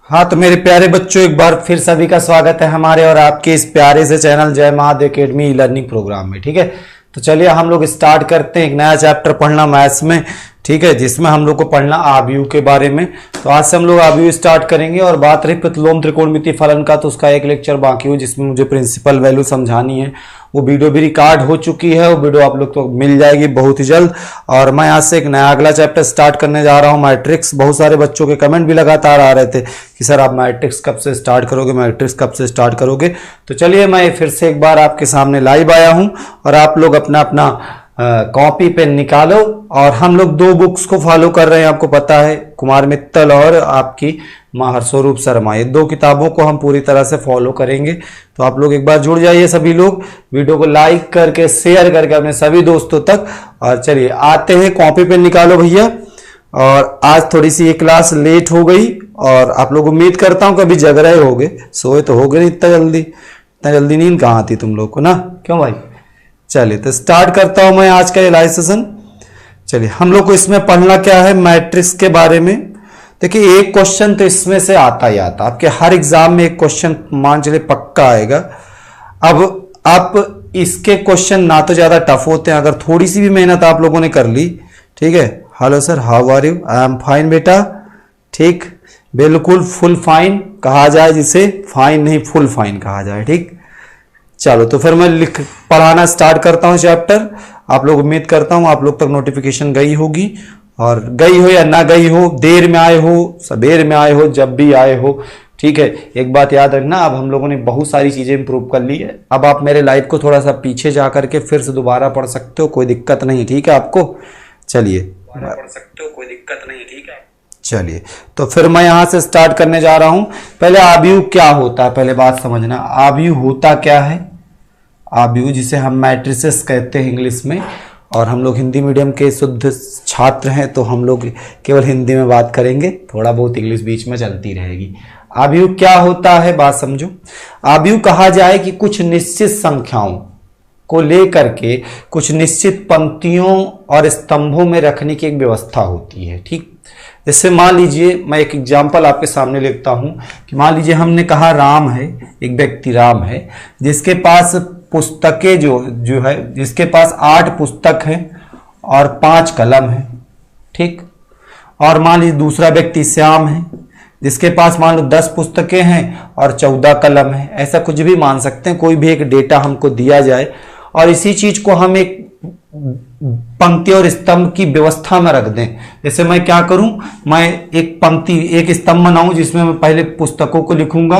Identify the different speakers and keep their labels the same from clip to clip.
Speaker 1: हाँ तो मेरे प्यारे बच्चों, एक बार फिर सभी का स्वागत है हमारे और आपके इस प्यारे से चैनल जय महादेव अकेडमी लर्निंग प्रोग्राम में। ठीक है, तो चलिए हम लोग स्टार्ट करते हैं एक नया चैप्टर पढ़ना मैथ्स में। ठीक है, जिसमें हम लोग को पढ़ना आव्यूह के बारे में। तो आज से हम लोग आव्यूह स्टार्ट करेंगे। और बात रही प्रतिलोम त्रिकोणमितीय फलन का, तो उसका एक लेक्चर बाकी हो जिसमें मुझे प्रिंसिपल वैल्यू समझानी है। वो वीडियो भी रिकॉर्ड हो चुकी है, वो वीडियो आप लोग को मिल जाएगी बहुत ही जल्द। और मैं आज से एक नया अगला चैप्टर स्टार्ट करने जा रहा हूँ, मैट्रिक्स। बहुत सारे बच्चों के कमेंट भी लगातार आ रहे थे कि सर आप मैट्रिक्स कब से स्टार्ट करोगे, मैट्रिक्स कब से स्टार्ट करोगे। तो चलिए मैं फिर से एक बार आपके सामने लाइव आया हूँ और आप लोग अपना अपना कॉपी पेन निकालो। और हम लोग दो बुक्स को फॉलो कर रहे हैं, आपको पता है, कुमार मित्तल और आपकी महर्षि शर्मा। ये दो किताबों को हम पूरी तरह से फॉलो करेंगे। तो आप लोग एक बार जुड़ जाइए सभी लोग, वीडियो को लाइक करके शेयर करके अपने सभी दोस्तों तक। और चलिए आते हैं, कॉपी पेन निकालो भैया। और आज थोड़ी सी ये क्लास लेट हो गई और आप लोग उम्मीद करता हूं कभी जग रहे होगे, सोए तो हो गए नहीं इतना जल्दी नींद कहाँ आती तुम लोग को ना, क्यों भाई। चलिए तो स्टार्ट करता हूं मैं आज का ये लाइव सेशन। चलिए हम लोग को इसमें पढ़ना क्या है, मैट्रिक्स के बारे में। देखिए एक क्वेश्चन तो इसमें से आता ही आता, आपके हर एग्जाम में एक क्वेश्चन मान चलिए पक्का आएगा। अब आप इसके क्वेश्चन ना तो ज्यादा टफ होते हैं, अगर थोड़ी सी भी मेहनत आप लोगों ने कर ली। ठीक है, hello sir, how are you, I am fine बेटा। ठीक, बिल्कुल फुल फाइन कहा जाए जिसे, फाइन नहीं फुल फाइन कहा जाए। ठीक, चलो तो फिर मैं पढ़ाना स्टार्ट करता हूं चैप्टर। आप लोग, उम्मीद करता हूं आप लोग तक नोटिफिकेशन गई होगी, और गई हो या ना गई हो, देर में आए हो सबेर में आए हो, जब भी आए हो। ठीक है, एक बात याद रखना, अब हम लोगों ने बहुत सारी चीजें इंप्रूव कर ली है। अब आप मेरे लाइव को थोड़ा सा पीछे जा करके फिर से दोबारा पढ़ सकते हो, कोई दिक्कत नहीं। ठीक है आपको, चलिए पढ़ सकते हो, कोई दिक्कत नहीं। ठीक है, चलिए तो फिर मैं यहां से स्टार्ट करने जा रहा हूं। पहले आव्यूह क्या होता है, पहले बात समझना। आव्यूह होता क्या है, आव्यूह जिसे हम मैट्रिसेस कहते हैं इंग्लिश में, और हम लोग हिंदी मीडियम के शुद्ध छात्र हैं तो हम लोग केवल हिंदी में बात करेंगे, थोड़ा बहुत इंग्लिश बीच में चलती रहेगी। आव्यूह क्या होता है, बात समझो। आव्यूह कहा जाए कि कुछ निश्चित संख्याओं को लेकर के कुछ निश्चित पंक्तियों और स्तंभों में रखने की एक व्यवस्था होती है। ठीक, जैसे मान लीजिए मैं एक एग्जाम्पल आपके सामने लिखता हूं कि मान लीजिए हमने कहा राम है, एक व्यक्ति राम है जिसके पास पुस्तकें जो है, जिसके पास 8 पुस्तक हैं और 5 कलम है। ठीक, और मान लीजिए दूसरा व्यक्ति श्याम है जिसके पास मान लो 10 पुस्तकें हैं और 14 कलम है। ऐसा कुछ भी मान सकते हैं, कोई भी एक डेटा हमको दिया जाए और इसी चीज को हम एक पंक्ति और स्तंभ की व्यवस्था में रख दें। जैसे मैं क्या करूं, मैं एक पंक्ति, एक स्तंभ बनाऊं जिसमें मैं पहले पुस्तकों को लिखूंगा।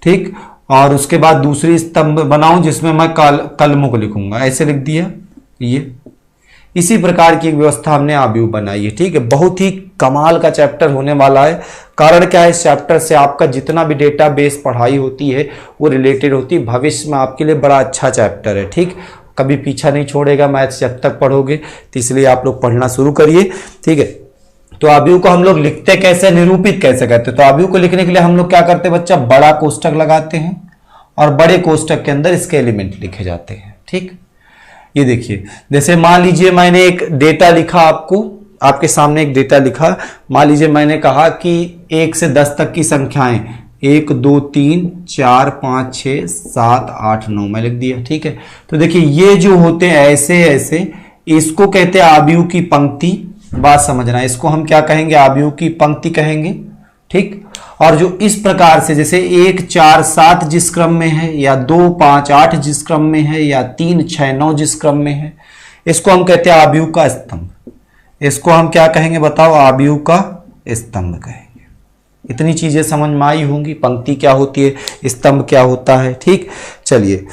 Speaker 1: ठीक, और उसके बाद दूसरी स्तंभ बनाऊं जिसमें मैं कलमों को लिखूंगा। ऐसे लिख दिया, ये इसी प्रकार की एक व्यवस्था हमने आव्यूह बनाई है। ठीक है, बहुत ही कमाल का चैप्टर होने वाला है। कारण क्या है, इस चैप्टर से आपका जितना भी डेटा बेस पढ़ाई होती है वो रिलेटेड होती है, भविष्य में आपके लिए बड़ा अच्छा चैप्टर है। ठीक, कभी पीछा नहीं छोड़ेगा मैथ्स जब तक पढ़ोगे, तो इसलिए आप लोग पढ़ना शुरू करिए। ठीक है, तो आव्यूह को हम लोग लिखते कैसे, निरूपित कैसे करते हैं। तो आव्यूह को लिखने के लिए हम लोग क्या करते हैं बच्चा, बड़ा कोष्टक लगाते हैं और बड़े कोष्टक के अंदर इसके एलिमेंट लिखे जाते हैं। ठीक, ये देखिए, जैसे मान लीजिए मैंने एक डेटा लिखा, आपके सामने एक डेटा लिखा। मान लीजिए मैंने कहा कि 1 से 10 तक की संख्याएं 1 2 3 4 5 6 7 8 9 मैं लिख दिया। ठीक है, तो देखिए ये जो होते हैं ऐसे ऐसे, इसको कहते हैं आव्यूह की पंक्ति। बात समझना, इसको हम क्या कहेंगे, आव्यूह की पंक्ति कहेंगे। ठीक, और जो इस प्रकार से, जैसे 1 4 7 जिस क्रम में है, या 2 5 8 जिस क्रम में है, या 3 6 9 जिस क्रम में है, इसको हम कहते हैं आव्यूह का स्तंभ। इसको हम क्या कहेंगे बताओ, आव्यूह का स्तंभ कहेंगे। इतनी चीजें समझ में आई होंगी, पंक्ति क्या होती है, स्तंभ क्या होता है। ठीक, चलिए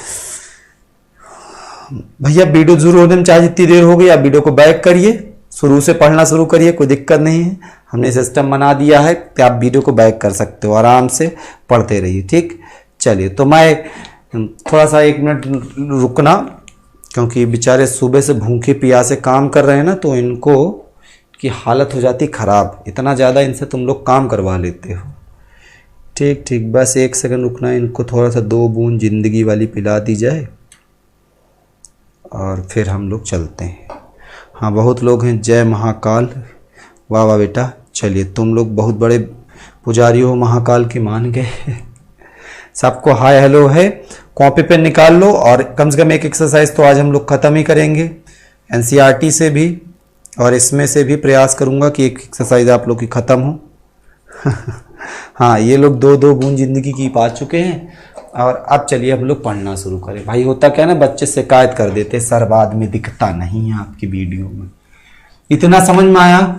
Speaker 1: भैया वीडियो जरूर होने में, चाहे जितनी देर हो गई आप वीडियो को बैक करिए, शुरू से पढ़ना शुरू करिए, कोई दिक्कत नहीं है। हमने सिस्टम बना दिया है कि आप वीडियो को बैक कर सकते हो, आराम से पढ़ते रहिए। ठीक, चलिए तो मैं थोड़ा सा 1 मिनट रुकना, क्योंकि बेचारे सुबह से भूखे प्यासे काम कर रहे हैं ना, तो इनको की हालत हो जाती खराब, इतना ज़्यादा इनसे तुम लोग काम करवा लेते हो। ठीक ठीक, बस 1 सेकंड रुकना, इनको थोड़ा सा 2 बूंद जिंदगी वाली पिला दी जाए और फिर हम लोग चलते हैं। हाँ बहुत लोग हैं, जय महाकाल, वाह वाह बेटा। चलिए तुम लोग बहुत बड़े पुजारी हो महाकाल की मान गए। सबको हाय हेलो है, कॉपी पेन निकाल लो और कम से कम एक एक्सरसाइज तो आज हम लोग खत्म ही करेंगे एनसीईआरटी से भी, और इसमें से भी प्रयास करूंगा कि एक एक्सरसाइज आप लोग की खत्म हो। हाँ, ये लोग दो दो बूंद जिंदगी की पा चुके हैं, और अब चलिए हम लोग पढ़ना शुरू करें। भाई होता क्या ना, बच्चे शिकायत कर देते सर बाद में दिखता नहीं है आपकी वीडियो में। इतना समझ में आया?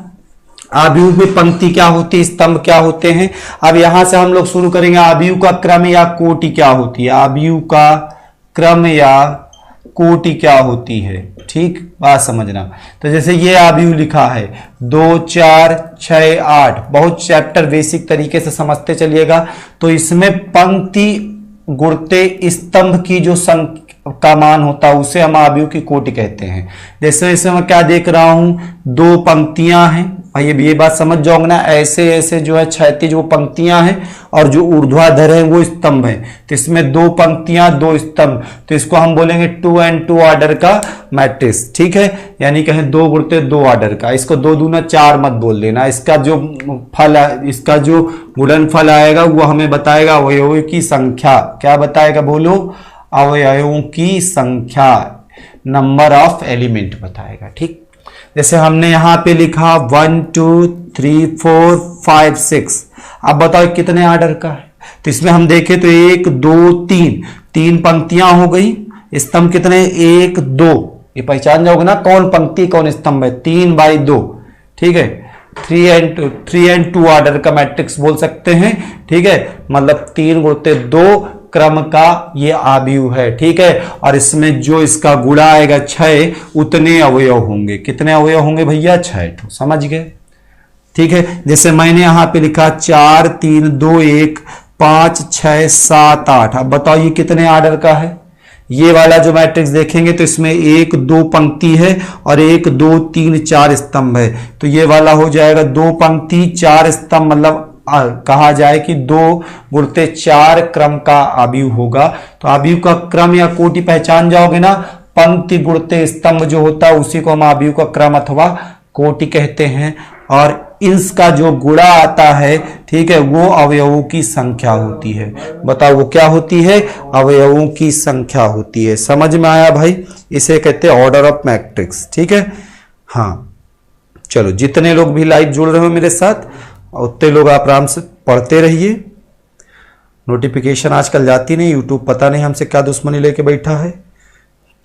Speaker 1: आव्यूह में पंक्ति क्या होती है, स्तंभ क्या होते हैं। अब यहां से हम लोग शुरू करेंगे। आव्यूह का क्रम या कोटि क्या होती है, आव्यूह का क्रम या कोटि क्या होती है, ठीक बात समझना। तो जैसे ये आव्यूह लिखा है 2 4 6 8, बहुत चैप्टर बेसिक तरीके से समझते चलिएगा। तो इसमें पंक्ति गुणते स्तंभ की जो का मान होता है उसे हम आव्यूह की कोटि कहते हैं। जैसे जैसे मैं क्या देख रहा हूं, 2 पंक्तियां हैं भाई, ये बात समझ जाओगे ना, ऐसे ऐसे जो है क्षैतिज वो पंक्तियां हैं और जो ऊर्ध्वाधर है वो स्तंभ है। तो इसमें 2 पंक्तियां 2 स्तंभ, तो इसको हम बोलेंगे 2 and 2 ऑर्डर का मैट्रिक्स, ठीक है। यानी कहें 2 गुणित 2 ऑर्डर का। इसको 2 दूना 4 मत बोल देना। इसका जो फल, इसका जो गुणनफल आएगा वो हमें बताएगा अवयवों की संख्या। क्या बताएगा बोलो? अवयवों की संख्या, नंबर ऑफ एलिमेंट बताएगा, ठीक। जैसे हमने यहां पे लिखा 1 2 3 4 5 6। अब बताओ कितने ऑर्डर का है। तो इसमें हम देखें तो 1 2 3 पंक्तियां हो गई। स्तंभ कितने? 1 2। ये पहचान जाओगे ना कौन पंक्ति कौन स्तंभ है। 3 बाई 2, ठीक है। 3 and 2 ऑर्डर का मैट्रिक्स बोल सकते हैं, ठीक है। मतलब 3 गुणित 2 क्रम का ये आव्यूह है, ठीक है। और इसमें जो इसका गुणा आएगा 6, उतने अवयव होंगे। कितने अवयव होंगे भैया? 6। समझ गए, ठीक है। जैसे मैंने यहां पे लिखा 4 3 2 1 5 6 7 8। अब बताओ ये कितने ऑर्डर का है। ये वाला जो मैट्रिक्स देखेंगे तो इसमें 1 2 पंक्ति है और 1 2 3 4 स्तंभ है। तो ये वाला हो जाएगा 2 पंक्ति 4 स्तंभ, मतलब कहा जाए कि 2 गुणित 4 क्रम का आव्यूह होगा। तो आव्यूह का क्रम या कोटि पहचान जाओगे ना, पंक्ति गुणित स्तंभ जो होता है उसी को हम आव्यूह का क्रम अथवा कोटि कहते हैं। और इसका जो गुणा आता है, ठीक है, वो अवयवों की संख्या होती है। बताओ वो क्या होती है? अवयवों की संख्या होती है। समझ में आया भाई? इसे कहते हैं ऑर्डर ऑफ मैट्रिक्स, ठीक है। हाँ चलो, जितने लोग भी लाइव जुड़ रहे हो मेरे साथ, उतने लोग आप आराम से पढ़ते रहिए। नोटिफिकेशन आजकल जाती नहीं, यूट्यूब पता नहीं हमसे क्या दुश्मनी लेके बैठा है।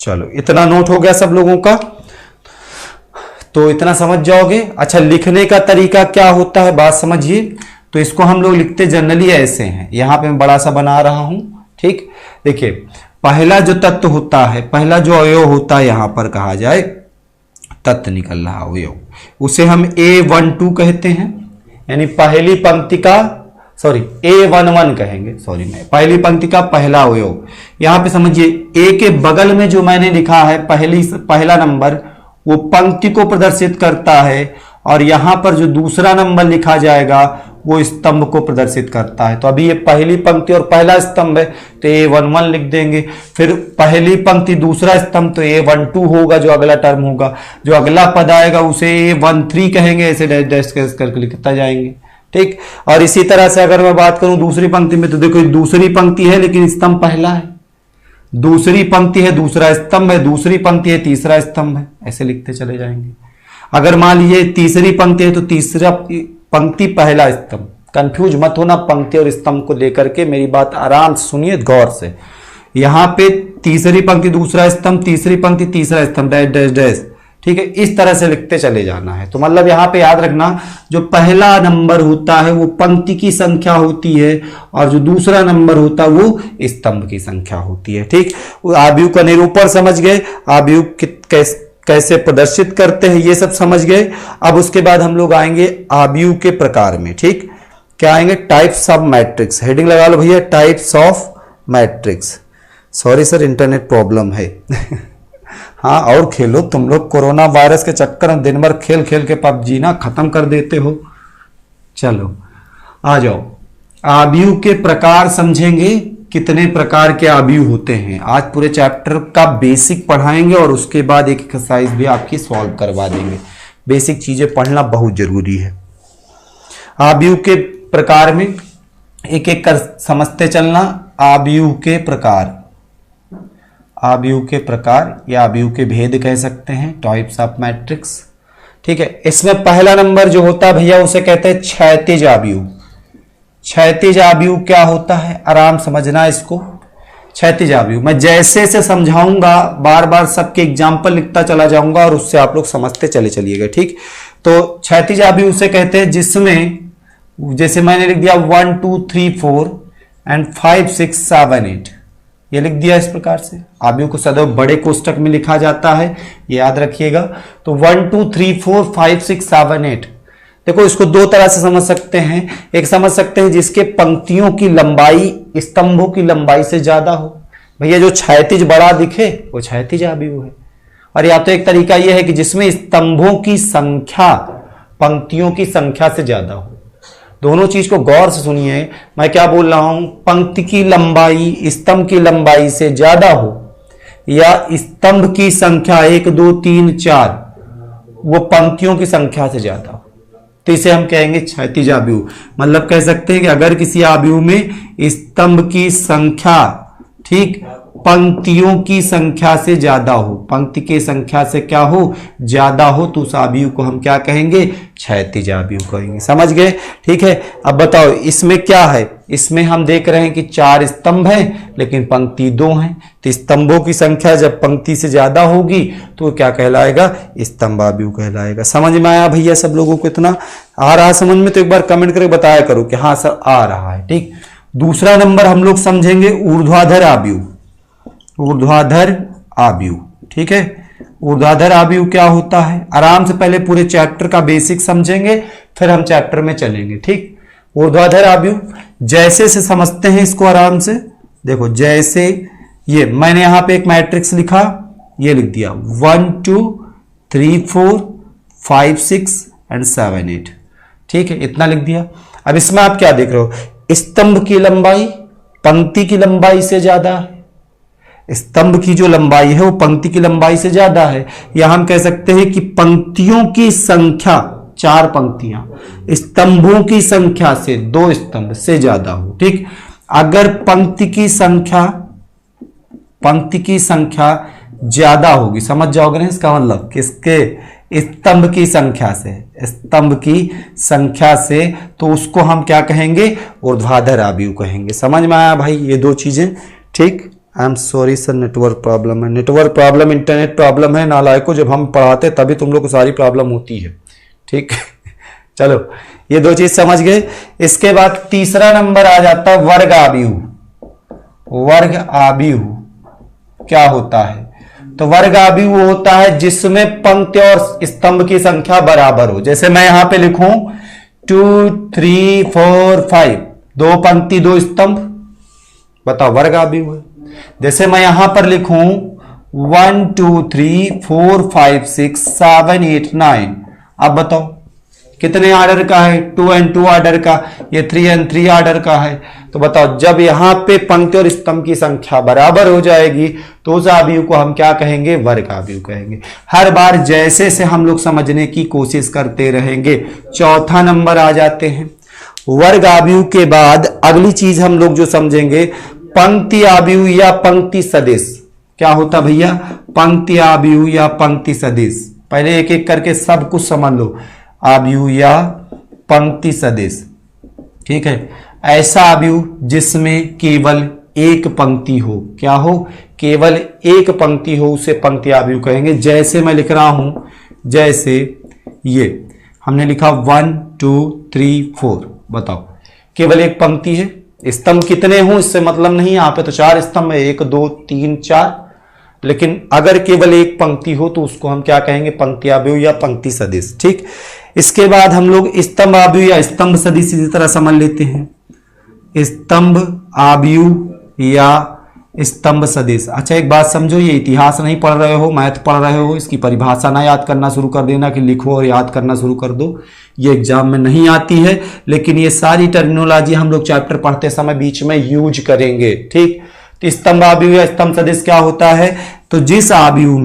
Speaker 1: चलो, इतना नोट हो गया सब लोगों का, तो इतना समझ जाओगे। अच्छा, लिखने का तरीका क्या होता है बात समझिए। तो इसको हम लोग लिखते जनरली ऐसे हैं। यहां पे मैं बड़ा सा बना रहा हूं, ठीक। देखिए, पहला जो तत्व होता है, पहला जो अवयव होता है, यहां पर कहा जाए तत्व निकल रहा अवयव, उसे हम A12 कहते हैं। यानी पहली पंक्ति का, सॉरी A11 कहेंगे, सॉरी मैं पहली पंक्ति का पहला अवयव। यहां पे समझिए, A के बगल में जो मैंने लिखा है पहला नंबर, वो पंक्ति को प्रदर्शित करता है, और यहां पर जो दूसरा नंबर लिखा जाएगा वो स्तंभ को प्रदर्शित करता है। तो अभी ये पहली पंक्ति और पहला स्तंभ है, तो A11 लिख देंगे। फिर पहली पंक्ति दूसरा स्तंभ, तो A12 होगा जो अगला टर्म होगा। जो अगला पद आएगा उसे A13 कहेंगे। ऐसे डैश डैश करके लिखता जाएंगे, ठीक। और इसी तरह से अगर मैं बात करूं दूसरी पंक्ति में, तो देखो दूसरी पंक्ति है लेकिन स्तंभ पहला है, दूसरी पंक्ति है दूसरा स्तंभ है, दूसरी पंक्ति है तीसरा स्तंभ है, ऐसे लिखते चले जाएंगे। अगर मान लीजिए तीसरी पंक्ति है तो तीसरा पंक्ति पहला स्तंभ। कंफ्यूज मत होना पंक्ति और स्तंभ को लेकर के, मेरी बात आराम से सुनिए गौर से। यहां पे तीसरी पंक्ति दूसरा स्तंभ, तीसरी पंक्ति तीसरा स्तंभ, डैश डैश डैश, ठीक है। इस तरह से लिखते चले जाना है। तो मतलब यहां पे याद रखना, जो पहला नंबर होता है वो पंक्ति की संख्या होती है, और जो दूसरा नंबर होता है वो स्तंभ की संख्या होती है, ठीक। आव्यूह का निरूपण समझ गए, आव्यूह कैसे प्रदर्शित करते हैं ये सब समझ गए। अब उसके बाद हम लोग आएंगे आव्यूह के प्रकार में, ठीक। क्या आएंगे? Types of matrix. हेडिंग लगा लो भैया, types of matrix. Sorry sir, internet problem है। हाँ, और खेलो तुम लोग, कोरोना वायरस के चक्कर में दिन भर खेल खेल के पबजी ना खत्म कर देते हो। चलो आ जाओ, आव्यूह के प्रकार समझेंगे, कितने प्रकार के आव्यूह होते हैं। आज पूरे चैप्टर का बेसिक पढ़ाएंगे और उसके बाद एक एक्सरसाइज भी आपकी सॉल्व करवा देंगे। बेसिक चीजें पढ़ना बहुत जरूरी है। आव्यूह के प्रकार में एक एक कर समझते चलना। आव्यूह के प्रकार, आव्यूह के प्रकार या आव्यूह के भेद कह सकते हैं, टाइप्स ऑफ मैट्रिक्स। ठीक है, इसमें पहला नंबर जो होता है भैया उसे कहते हैं क्षैतिज आव्यूह। क्षैतिज आव्यूह क्या होता है, आराम समझना इसको। क्षैतिज आव्यूह मैं जैसे से समझाऊंगा, बार बार सबके एग्जाम्पल लिखता चला जाऊंगा और उससे आप लोग समझते चले चलिएगा। ठीक, तो क्षैतिज आव्यूह उसे कहते हैं जिसमें, जैसे मैंने लिख दिया 1 2 3 4 एंड 5 6 7 8, ये लिख दिया इस प्रकार से। आव्यूह को सदैव बड़े कोष्टक में लिखा जाता है, ये याद रखिएगा। तो 1 2 3 4 5 6 7 8, देखो इसको दो तरह से समझ सकते हैं। एक समझ सकते हैं जिसके पंक्तियों की लंबाई स्तंभों की लंबाई से ज्यादा हो, भैया जो क्षैतिज बड़ा दिखे वो क्षैतिज आव्यूह है। और या तो एक तरीका यह है कि जिसमें स्तंभों की संख्या पंक्तियों की संख्या से ज्यादा हो। दोनों चीज को गौर से सुनिए, मैं क्या बोल रहा हूं, पंक्ति की लंबाई स्तंभ की लंबाई से ज्यादा हो या स्तंभ की संख्या 1 2 3 4 वो पंक्तियों की संख्या से ज्यादा हो, तो इसे हम कहेंगे क्षैतिज आव्यूह। मतलब कह सकते हैं कि अगर किसी आव्यूह में स्तंभ की संख्या, ठीक, पंक्तियों की संख्या से ज्यादा हो, पंक्ति की संख्या से क्या हो, ज्यादा हो, तो उस आव्यूह को हम क्या कहेंगे, क्षैतिज आव्यूह कहेंगे। समझ गए? ठीक है, अब बताओ इसमें क्या है। इसमें हम देख रहे हैं कि 4 स्तंभ हैं लेकिन पंक्ति 2 हैं, तो स्तंभों की संख्या जब पंक्ति से ज्यादा होगी तो क्या कहलाएगा, स्तंभ आव्यूह कहलाएगा। समझ में आया भैया सब लोगों को? इतना आ रहा समझ में? तो एक बार कमेंट करके बताया करो कि हाँ सर आ रहा है। ठीक, दूसरा नंबर हम लोग समझेंगे ऊर्ध्वाधर आव्यूह। ऊर्ध्वाधर आव्यूह, ठीक है, ऊर्ध्वाधर आव्यूह क्या होता है, आराम से पहले पूरे चैप्टर का बेसिक समझेंगे फिर हम चैप्टर में चलेंगे। ठीक, ऊर्ध्वाधर आव्यूह जैसे से समझते हैं इसको आराम से। देखो जैसे ये मैंने यहां पे एक मैट्रिक्स लिखा, ये लिख दिया 1 2 3 4 5 6 एंड 7 8, ठीक है, इतना लिख दिया। अब इसमें आप क्या देख रहे हो, स्तंभ की लंबाई पंक्ति की लंबाई से ज्यादा है, स्तंभ की जो लंबाई है वो पंक्ति की लंबाई से ज्यादा है, या हम कह सकते हैं कि पंक्तियों की संख्या 4 पंक्तियां स्तंभों की संख्या से 2 स्तंभ से ज्यादा हो। ठीक, अगर पंक्ति की संख्या ज्यादा होगी, समझ जाओगे ना इसका मतलब, किसके, स्तंभ की संख्या से, स्तंभ की संख्या से, तो उसको हम क्या कहेंगे, ऊर्ध्वाधर आव्यूह कहेंगे। समझ में आया भाई ये दो चीजें? ठीक, I am sorry sir network problem है, नेटवर्क प्रॉब्लम इंटरनेट प्रॉब्लम है नालायकों, जब हम पढ़ाते तभी तुम लोग को सारी प्रॉब्लम होती है। ठीक चलो ये दो चीज समझ गए। इसके बाद तीसरा नंबर आ जाता है वर्ग आव्यूह। वर्ग आव्यूह क्या होता है, तो वर्ग आव्यूह होता है जिसमें पंक्ति और स्तंभ की संख्या बराबर हो। जैसे मैं यहां पे लिखूं 2 3 4 5, 2 पंक्ति 2 स्तंभ, बताओ वर्ग आव्यूह है। जैसे मैं यहां पर लिखूं 1 2 3 4 5 6 7 8 9, अब बताओ कितने ऑर्डर का है, 2 and 2 ऑर्डर का, ये 3 and 3 ऑर्डर का है। तो बताओ जब यहां पे पंक्ति और स्तंभ की संख्या बराबर हो जाएगी तो उस आव्यूह को हम क्या कहेंगे, वर्ग आव्यूह कहेंगे। हर बार जैसे से हम लोग समझने की कोशिश करते रहेंगे। चौथा नंबर आ जाते हैं वर्ग आव्यूह के बाद अगली चीज हम लोग जो समझेंगे, पंक्ति आव्यूह या पंक्ति सदिश। क्या होता भैया, पंक्ति आव्यूह या पंक्ति सदिश। पहले एक एक करके सब कुछ समझ लो, आव्यूह या पंक्ति सदिश। ठीक है, ऐसा आव्यूह जिसमें केवल एक पंक्ति हो, क्या हो, केवल एक पंक्ति हो, उसे पंक्ति आव्यूह कहेंगे। जैसे मैं लिख रहा हूं, जैसे ये हमने लिखा 1 2 3 4, बताओ केवल एक पंक्ति है, स्तंभ कितने हो इससे मतलब नहीं, यहां पे तो 4 स्तंभ है, 1 2 3 4, लेकिन अगर केवल एक पंक्ति हो तो उसको हम क्या कहेंगे, पंक्ति आव्यूह या पंक्ति सदिश। ठीक, इसके बाद हम लोग स्तंभ आव्यूह या स्तंभ सदिश इसी तरह समझ लेते हैं, स्तंभ आव्यूह या स्तंभ सदिश। अच्छा एक बात समझो, ये इतिहास नहीं पढ़ रहे हो, मैथ पढ़ रहे हो, इसकी परिभाषा ना याद करना शुरू कर देना कि लिखो और याद करना शुरू कर दो, ये एग्जाम में नहीं आती है, लेकिन ये सारी टर्मिनोलॉजी हम लोग चैप्टर पढ़ते समय बीच में यूज करेंगे। ठीक, तो स्तंभ आव्यूह या स्तंभ सदिश क्या होता है, तो जिस आव्यूह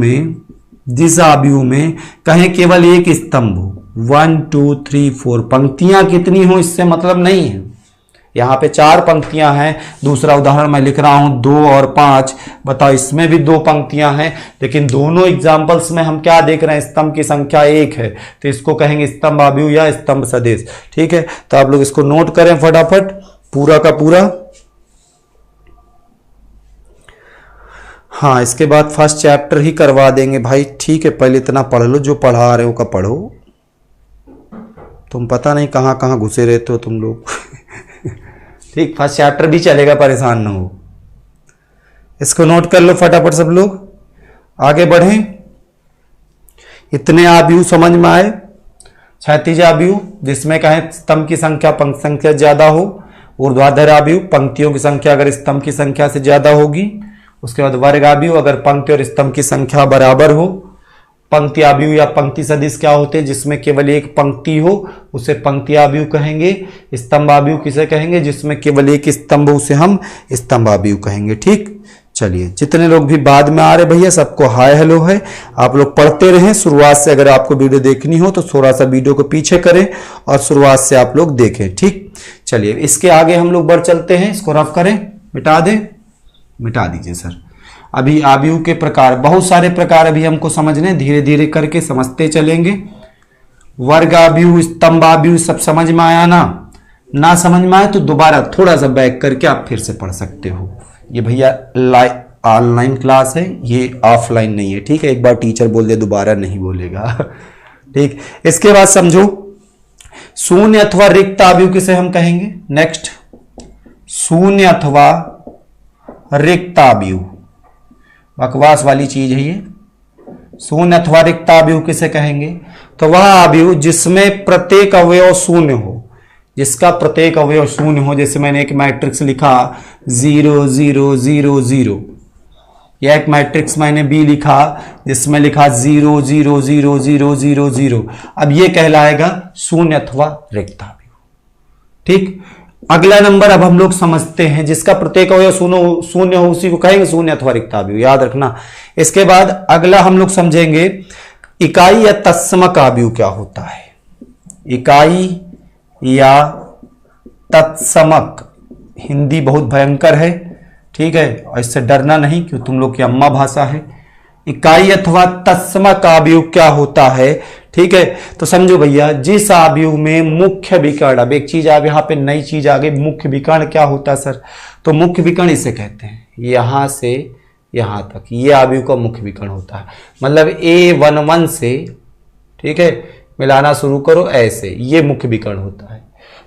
Speaker 1: में कहें केवल एक स्तंभ हो, 1 2 3 4 पंक्तियां कितनी हो इससे मतलब नहीं है। यहां पे 4 पंक्तियां हैं। दूसरा उदाहरण मैं लिख रहा हूं 2 और 5। बताओ इसमें भी 2 पंक्तियां हैं, लेकिन दोनों एग्जाम्पल्स में हम क्या देख रहे हैं, स्तंभ की संख्या 1 है, तो इसको कहेंगे स्तंभ आव्यूह या स्तंभ सदिश। ठीक है, तो आप लोग इसको नोट करें फटाफट पूरा का पूरा। हाँ, इसके बाद फर्स्ट चैप्टर ही करवा देंगे भाई। ठीक है, पहले इतना पढ़ लो, जो पढ़ा रहे हो का पढ़ो। तुम पता नहीं कहाँ कहाँ घुसे रहते हो तुम लोग। ठीक, फर्स्ट चैप्टर भी चलेगा, परेशान ना हो। इसको नोट कर लो फटाफट सब लोग, आगे बढ़ें। इतने आव्यूह समझ में आए। क्षैतिज आव्यूह जिसमें कहें स्तंभ की संख्या पंक्ति संख्या ज्यादा हो। ऊर्ध्वाधर आव्यूह पंक्तियों की संख्या अगर स्तंभ की संख्या से ज्यादा होगी। उसके बाद वर्ग आव्यूह अगर पंक्ति और स्तंभ की संख्या बराबर हो। पंक्ति आव्यूह या पंक्ति सदिश क्या होते हैं, जिसमें केवल एक पंक्ति हो उसे पंक्ति आव्यूह कहेंगे। स्तंभ आव्यूह किसे कहेंगे, जिसमें केवल एक स्तंभ हो उसे हम स्तंभ आव्यूह कहेंगे। ठीक, चलिए जितने लोग भी बाद में आ रहे भैया सबको हाय हेलो है। आप लोग पढ़ते रहें शुरुआत से। अगर आपको वीडियो देखनी हो तो थोड़ा सा वीडियो को पीछे करें और शुरुआत से आप लोग देखें। ठीक, चलिए इसके आगे हम लोग बढ़ चलते हैं। इसको रफ करें, मिटा दें, मिटा दीजिए सर। अभी आव्यूह के प्रकार, बहुत सारे प्रकार अभी हमको समझने, धीरे धीरे करके समझते चलेंगे। वर्ग आव्यूह, स्तंभ आव्यूह सब समझ में आया ना समझ में आए तो दोबारा थोड़ा सा बैक करके आप फिर से पढ़ सकते हो। ये भैया ऑनलाइन क्लास है, ये ऑफलाइन नहीं है। ठीक है, एक बार टीचर बोल दे दोबारा नहीं बोलेगा। ठीक, इसके बाद समझो शून्य अथवा रिक्त आव्यूह किसे हम कहेंगे। नेक्स्ट, शून्य अथवा रिक्त आव्यूह, बकवास वाली चीज है ये। शून्य अथवा रिक्त आव्यूह किसे कहेंगे, तो वह आव्यूह जिसमें प्रत्येक अवयव शून्य हो, जिसका प्रत्येक अवयव शून्य हो। जैसे मैंने एक मैट्रिक्स लिखा 0 0 0 0, या एक मैट्रिक्स मैंने बी लिखा जिसमें लिखा 0 0 0 0 0 0। अब ये कहलाएगा शून्य अथवा रिक्त आव्यूह। ठीक, अगला नंबर अब हम लोग समझते हैं, जिसका प्रत्येक अवयव शून्य हो उसी को कहेंगे शून्य अथवा रिक्त आव्यूह, याद रखना। इसके बाद अगला हम लोग समझेंगे इकाई या तत्समक आव्यूह क्या होता है। इकाई या तत्समक, हिंदी बहुत भयंकर है। ठीक है, और इससे डरना नहीं क्यों, तुम लोग की अम्मा भाषा है। इकाई अथवा तत्समक आव्यूह क्या होता है। ठीक है, तो समझो भैया, जिस आव्यूह में मुख्य विकर्ण, अब एक चीज आप यहां पे नई चीज आ गई, मुख्य विकर्ण क्या होता है सर, तो मुख्य विकर्ण इसे कहते हैं, यहां से यहां तक ये आव्यूह का मुख्य विकर्ण होता है। मतलब A11 से, ठीक है, मिलाना शुरू करो ऐसे, ये मुख्य विकर्ण होता है।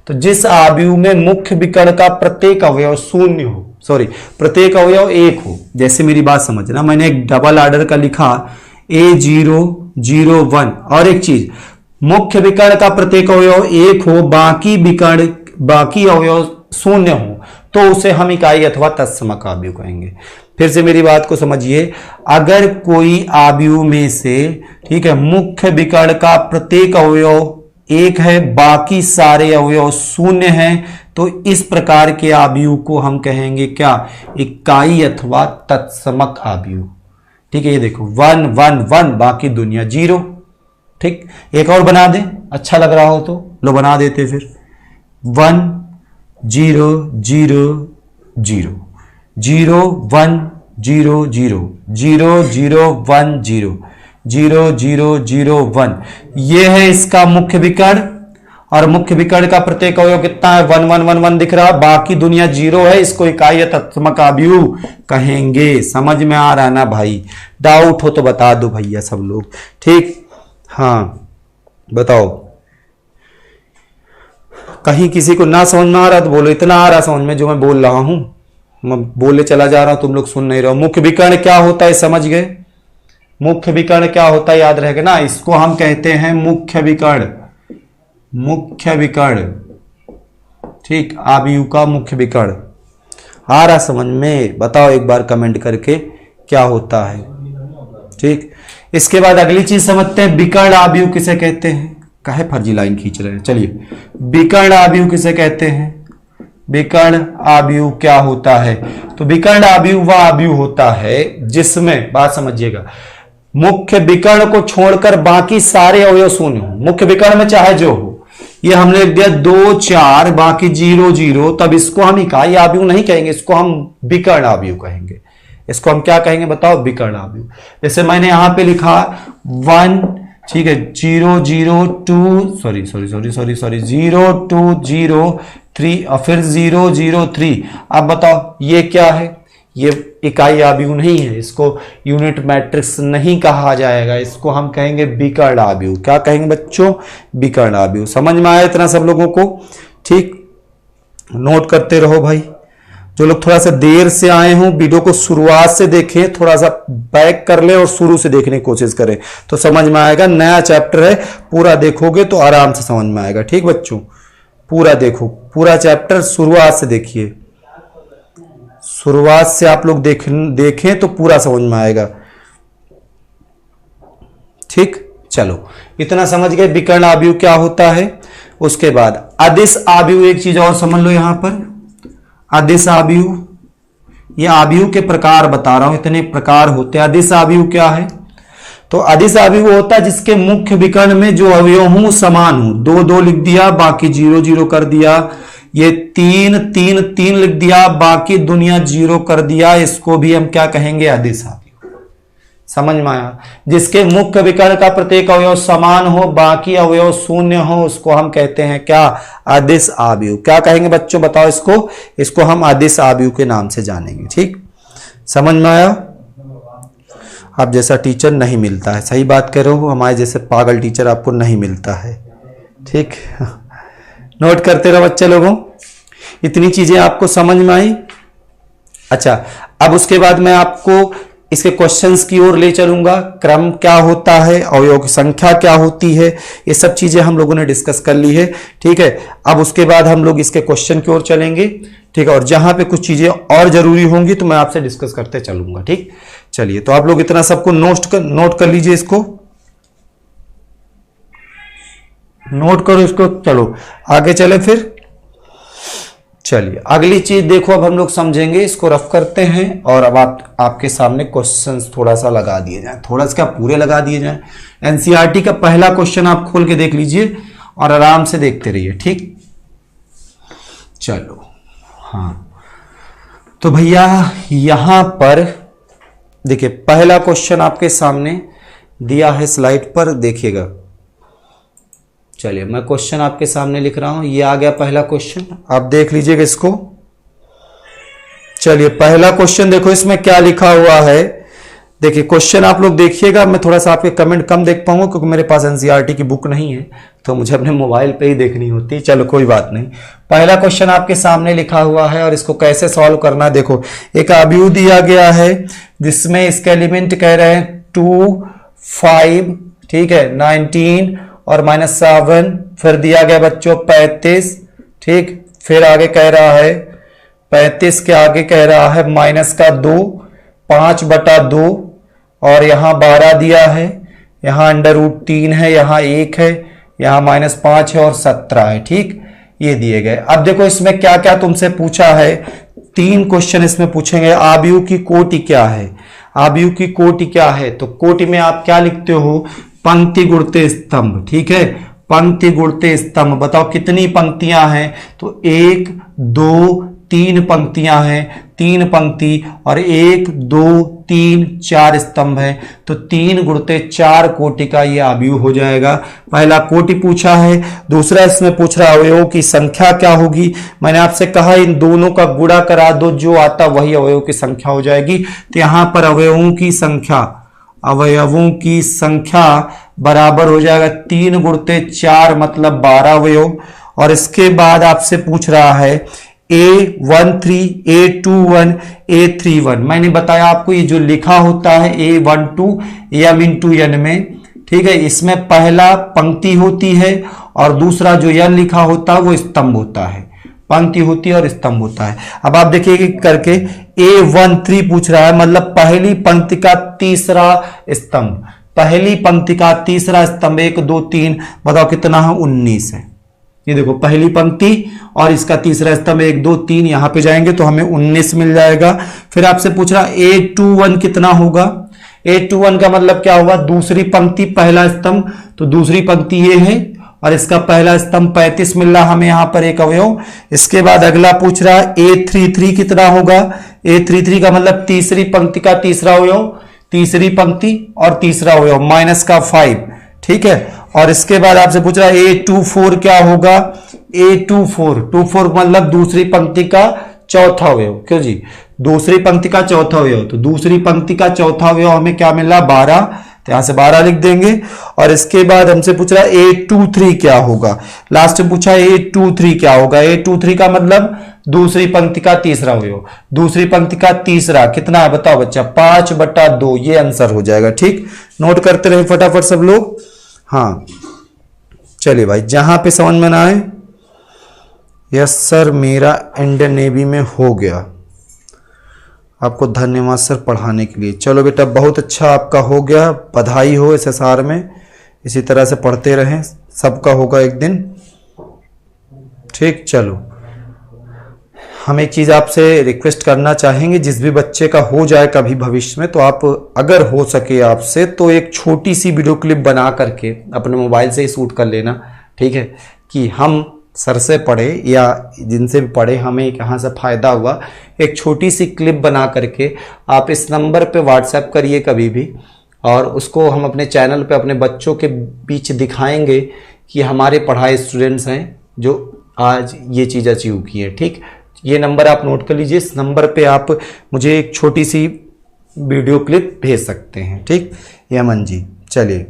Speaker 1: तो जिस आव्यूह में मुख्य विकर्ण का प्रत्येक अवयव शून्य हो, सॉरी प्रत्येक अवयव 1 हो। जैसे मेरी बात समझना, मैंने एक डबल आर्डर का लिखा A0 0 1, और एक चीज मुख्य विकर्ण का प्रत्येक अवयव 1 हो, बाकी अवयव शून्य हो, तो उसे हम इकाई अथवा तत्समक आव्यूह कहेंगे। फिर से मेरी बात को समझिए, अगर कोई आव्यूह में से, ठीक है, मुख्य विकर्ण का प्रत्येक अवयव 1 है, बाकी सारे अवयव शून्य हैं, तो इस प्रकार के आव्यूह को हम कहेंगे क्या, इकाई अथवा तत्समक आव्यूह। ठीक है, ये देखो 1 1 1, बाकी दुनिया 0। ठीक, एक और बना दे, अच्छा लग रहा हो तो लो बना देते फिर 1 0 0 0 0 1 0 0 0 0 1 0 0 0 0 1, ये है इसका मुख्य विकर्ण। और मुख्य विकर्ण का प्रत्येक अवयव कितना है, 1 1 1 1 दिख रहा, बाकी दुनिया 0 है, इसको इकाई या तत्समक आव्यूह कहेंगे। समझ में आ रहा ना भाई, डाउट हो तो बता दो भैया सब लोग। ठीक, हाँ बताओ, कहीं किसी को ना समझ में आ रहा तो बोलो, इतना आ रहा समझ में जो मैं बोल रहा हूं, मैं बोले चला जा रहा हूं, तुम लोग सुन नहीं रहे हो। मुख्य विकर्ण क्या होता है समझ गए, मुख्य विकर्ण क्या होता है याद रहेगा ना, इसको हम कहते हैं मुख्य विकर्ण, मुख्य विकर्ण। ठीक, आव्यूह का मुख्य विकर्ण आ रहा समझ में, बताओ एक बार कमेंट करके क्या होता है। ठीक, इसके बाद अगली चीज समझते हैं, विकर्ण आव्यूह किसे कहते हैं। काहे फर्जी लाइन खींच रहे हैं, चलिए विकर्ण आव्यूह किसे कहते हैं। विकर्ण आव्यूह क्या होता है, तो विकर्ण आव्यूह वह आव्यूह होता है जिसमें, बात समझिएगा, मुख्य विकर्ण को छोड़कर बाकी सारे अवयव शून्य हो, मुख्य विकर्ण में चाहे जो हो, ये हमने लिख दिया 2 4 बाकी 0 0, तब इसको हम इकाई आव्यूह नहीं कहेंगे, इसको हम विकर्ण आव्यूह कहेंगे। इसको हम क्या कहेंगे बताओ? विकर्ण आव्यूह। जैसे मैंने यहां पे लिखा 1, ठीक है, 0 0 2 0 2 0 3 और फिर 0 0 3। अब बताओ ये क्या है? ये इकाई आव्यूह नहीं है, इसको यूनिट मैट्रिक्स नहीं कहा जाएगा, इसको हम कहेंगे विकर्ण आव्यूह। क्या कहेंगे बच्चों? विकर्ण आव्यूह। समझ में आया इतना सब लोगों को? ठीक, नोट करते रहो भाई। जो लोग थोड़ा सा देर से आए हों, वीडियो को शुरुआत से देखें, थोड़ा सा बैक कर ले और शुरू से देखने की कोशिश करें तो समझ में आएगा। नया चैप्टर है, पूरा देखोगे तो आराम से समझ में आएगा। ठीक बच्चों, पूरा देखो, पूरा चैप्टर शुरुआत से देखिए, शुरुआत से आप लोग देखें तो पूरा समझ में आएगा। ठीक, चलो इतना समझ गए विकर्ण आव्यूह क्या होता है। उसके बाद अदिश आव्यूह, एक चीज और समझ लो यहां पर, अदिश आव्यूह, ये आव्यूह के प्रकार बता रहा हूं, इतने प्रकार होते हैं। अदिश आव्यूह क्या है? तो अदिश आव्यूह होता है जिसके मुख्य विकर्ण में जो अवयव हों समान हो। 2 2 लिख दिया, बाकी 0 0 कर दिया। ये 3 3 3 लिख दिया, बाकी दुनिया 0 कर दिया। इसको भी हम क्या कहेंगे? अदिश आव्यूह। समझ में आया? जिसके मुख्य विकर्ण का प्रत्येक अवयव समान हो, बाकी अवयव शून्य हो, उसको हम कहते हैं क्या? अदिश आव्यूह। क्या कहेंगे बच्चों बताओ इसको? इसको हम अदिश आव्यूह के नाम से जानेंगे। ठीक, समझ में आया? आप जैसा टीचर नहीं मिलता है, सही बात कह रहे हो, हमारे जैसे पागल टीचर आपको नहीं मिलता है। ठीक, नोट करते रहो बच्चे लोगों। इतनी चीजें आपको समझ में आई? अच्छा, अब उसके बाद मैं आपको इसके क्वेश्चंस की ओर ले चलूंगा। क्रम क्या होता है, अवयव की संख्या क्या होती है, ये सब चीजें हम लोगों ने डिस्कस कर ली है। ठीक है, अब उसके बाद हम लोग इसके क्वेश्चन की ओर चलेंगे। ठीक है, और जहां पे कुछ चीजें और जरूरी होंगी तो मैं आपसे डिस्कस करते चलूंगा। ठीक, चलिए, तो आप लोग इतना सबको नोट कर लीजिए, इसको नोट करो इसको। चलो आगे चले फिर। चलिए अगली चीज देखो, अब हम लोग समझेंगे, इसको रफ करते हैं और अब आपके सामने क्वेश्चंस थोड़ा सा लगा दिए जाएं, थोड़ा सा क्या पूरे लगा दिए जाएं। एनसीईआरटी का पहला क्वेश्चन आप खोल के देख लीजिए और आराम से देखते रहिए। ठीक, चलो, हाँ, तो भैया यहां पर देखिए पहला क्वेश्चन आपके सामने दिया है, स्लाइड पर देखिएगा। चलिए मैं क्वेश्चन आपके सामने लिख रहा हूं, ये आ गया पहला क्वेश्चन, आप देख लीजिएगा इसको। चलिए पहला क्वेश्चन देखो, इसमें क्या लिखा हुआ है। देखिए क्वेश्चन आप लोग देखिएगा, मैं थोड़ा सा आपके कमेंट कम देख पाऊंगा क्योंकि मेरे पास एनसीईआरटी की बुक नहीं है, तो मुझे अपने मोबाइल पे ही देखनी होती है। चलो कोई बात नहीं, पहला क्वेश्चन आपके सामने लिखा हुआ है और इसको कैसे सॉल्व करना है। देखो एक आव्यूह दिया गया है जिसमें इसके एलिमेंट कह रहे हैं 2 5, ठीक है, 19 और -7, फिर दिया गया बच्चों 35। ठीक, फिर आगे कह रहा है 35 के आगे कह रहा है -2, 5/2 और यहां 12 दिया है, यहां √3 है, यहां 1 है, यहां -5 है और 17 है। ठीक, ये दिए गए। अब देखो इसमें क्या क्या तुमसे पूछा है, 3 क्वेश्चन इसमें पूछेंगे। आव्यूह की कोटि क्या है? आव्यूह की कोटि क्या है? तो कोटि में आप क्या लिखते हो? पंक्ति गुणते स्तंभ। ठीक है, पंक्ति गुणते स्तंभ। बताओ कितनी पंक्तियां हैं? तो 1 2 3 पंक्तियां हैं, 3 पंक्ति और 1 2 3 4 स्तंभ है, तो 3 गुणते 4 कोटि का ये आव्यूह हो जाएगा। पहला कोटि पूछा है। दूसरा इसमें पूछ रहा अवयवों की संख्या क्या होगी। मैंने आपसे कहा इन दोनों का गुणा करा दो, जो आता वही अवयवों की संख्या हो जाएगी। तो यहां पर अवयवों की संख्या बराबर हो जाएगा 3 गुणते 4 मतलब 12 अवयव। और इसके बाद आपसे पूछ रहा है A13, A21, A31। मैंने बताया आपको ये जो लिखा होता है A12 m×n में, ठीक है, इसमें पहला पंक्ति होती है और दूसरा जो n लिखा होता है वो स्तंभ होता है, पंक्ति होती है और स्तंभ होता है। अब आप देखिए करके A13 पूछ रहा है, मतलब पहली पंक्ति का तीसरा स्तंभ, पहली पंक्ति का तीसरा स्तंभ 1 2 3, बताओ कितना है? 19 है। ये देखो पहली पंक्ति और इसका तीसरा स्तंभ 1 2 3, यहां पे जाएंगे तो हमें 19 मिल जाएगा। फिर आपसे पूछ रहा 821 कितना होगा। 821 का मतलब क्या होगा, दूसरी पंक्ति पहला स्तंभ, तो दूसरी पंक्ति ये है और इसका पहला स्तंभ 35 मिल रहा हमें यहाँ पर एक अवयव। इसके बाद अगला पूछ रहा है 833 कितना होगा। 833 का मतलब तीसरी पंक्ति का तीसरा अवयव, तीसरी पंक्ति और तीसरा अवयव माइनस का 5, ठीक है। और इसके बाद आपसे पूछ रहा है 824 क्या होगा। 824 मतलब दूसरी पंक्ति का चौथा अवयव, क्यों जी, दूसरी पंक्ति का चौथा अवयव, तो दूसरी पंक्ति का चौथा अवयव हमें क्या मिला 12, तो यहां से 12 लिख देंगे। और इसके बाद हमसे पूछ रहा है 823 क्या होगा। लास्ट में पूछा 823 क्या होगा। 823 का मतलब दूसरी पंक्ति का तीसरा अवयव, दूसरी पंक्ति का तीसरा कितना है बताओ बच्चा, 5/2, ये आंसर हो जाएगा। ठीक, नोट करते रहे फटाफट सब लोग। हाँ चलिए भाई, जहां पे समझ में ना आए, यस सर मेरा इंडियन नेवी में हो गया, आपको धन्यवाद सर पढ़ाने के लिए। चलो बेटा बहुत अच्छा आपका हो गया, बधाई हो SSR में, इसी तरह से पढ़ते रहें, सबका होगा एक दिन। ठीक, चलो हम एक चीज आपसे रिक्वेस्ट करना चाहेंगे, जिस भी बच्चे का हो जाए कभी भविष्य में, तो आप अगर हो सके आपसे तो एक छोटी सी वीडियो क्लिप बना करके अपने मोबाइल से ही शूट कर लेना, ठीक है, कि हम सर से पढ़े या जिनसे भी पढ़े हमें कहाँ से फायदा हुआ। एक छोटी सी क्लिप बना करके आप इस नंबर पे व्हाट्सएप करिए कभी भी, और उसको हम अपने चैनल पे अपने बच्चों के बीच दिखाएंगे कि हमारे पढ़ाए स्टूडेंट्स हैं जो आज ये चीज़ अचीव की है। ठीक, ये नंबर आप नोट कर लीजिए, इस नंबर पे आप मुझे एक छोटी सी वीडियो क्लिप भेज सकते हैं। ठीक, यमन जी, चलिए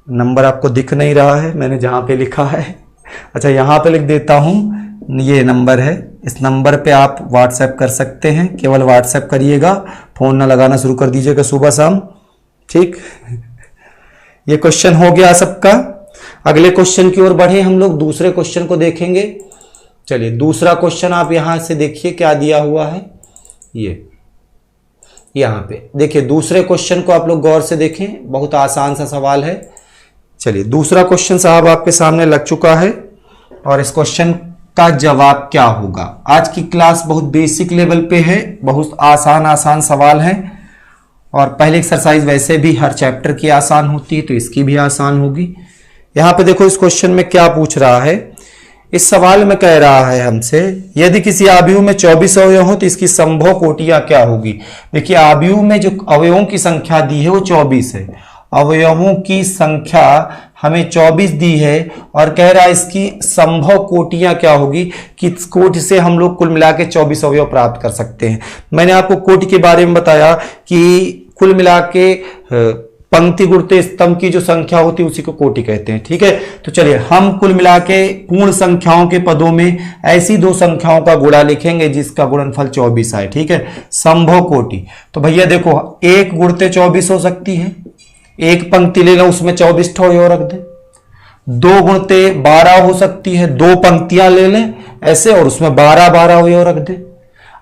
Speaker 1: नंबर आपको दिख नहीं रहा है, मैंने जहाँ पे लिखा है, अच्छा यहाँ पे लिख देता हूँ, ये नंबर है, इस नंबर पे आप व्हाट्सएप कर सकते हैं। केवल व्हाट्सएप करिएगा, फ़ोन ना लगाना शुरू कर दीजिएगा सुबह शाम। ठीक, ये क्वेश्चन हो गया सबका। अगले क्वेश्चन की ओर बढ़े हम लोग, दूसरे क्वेश्चन को देखेंगे। चलिए दूसरा क्वेश्चन आप यहां से देखिए क्या दिया हुआ है, ये यहां पे देखिए। दूसरे क्वेश्चन को आप लोग गौर से देखें, बहुत आसान सा सवाल है। चलिए दूसरा क्वेश्चन साहब आपके सामने लग चुका है, और इस क्वेश्चन का जवाब क्या होगा। आज की क्लास बहुत बेसिक लेवल पे है, बहुत आसान सवाल है, और पहले एक्सरसाइज वैसे भी हर चैप्टर की आसान होती है, तो इसकी भी आसान होगी। यहां पे देखो इस क्वेश्चन में क्या पूछ रहा है। इस सवाल में कह रहा है हमसे, यदि किसी आव्यूह में 24 अवयव हो तो इसकी संभव कोटियां क्या होगी। देखिए आव्यूह में जो अवयवों की संख्या दी है वो 24 है, अवयवों की संख्या हमें 24 दी है, और कह रहा है इसकी संभव कोटियां क्या होगी, किस कोटि से हम लोग कुल मिला के 24 अवयव प्राप्त कर सकते हैं। मैंने आपको कोटि के बारे में बताया कि कुल मिला के पंक्ति गुणते स्तंभ की जो संख्या होती है उसी को कोटि कहते हैं। ठीक है, तो चलिए हम कुल मिला के पूर्ण संख्याओं के पदों में ऐसी दो संख्याओं का गुणा लिखेंगे जिसका गुणनफल 24 आए। ठीक है, संभव कोटि, तो भैया देखो 1 गुणते 24 हो सकती है, एक पंक्ति ले लो उसमें 24 ठो रख दे। 2 गुणते 12 हो सकती है, 2 पंक्तियां ले लें ऐसे और उसमें 12 रख दे।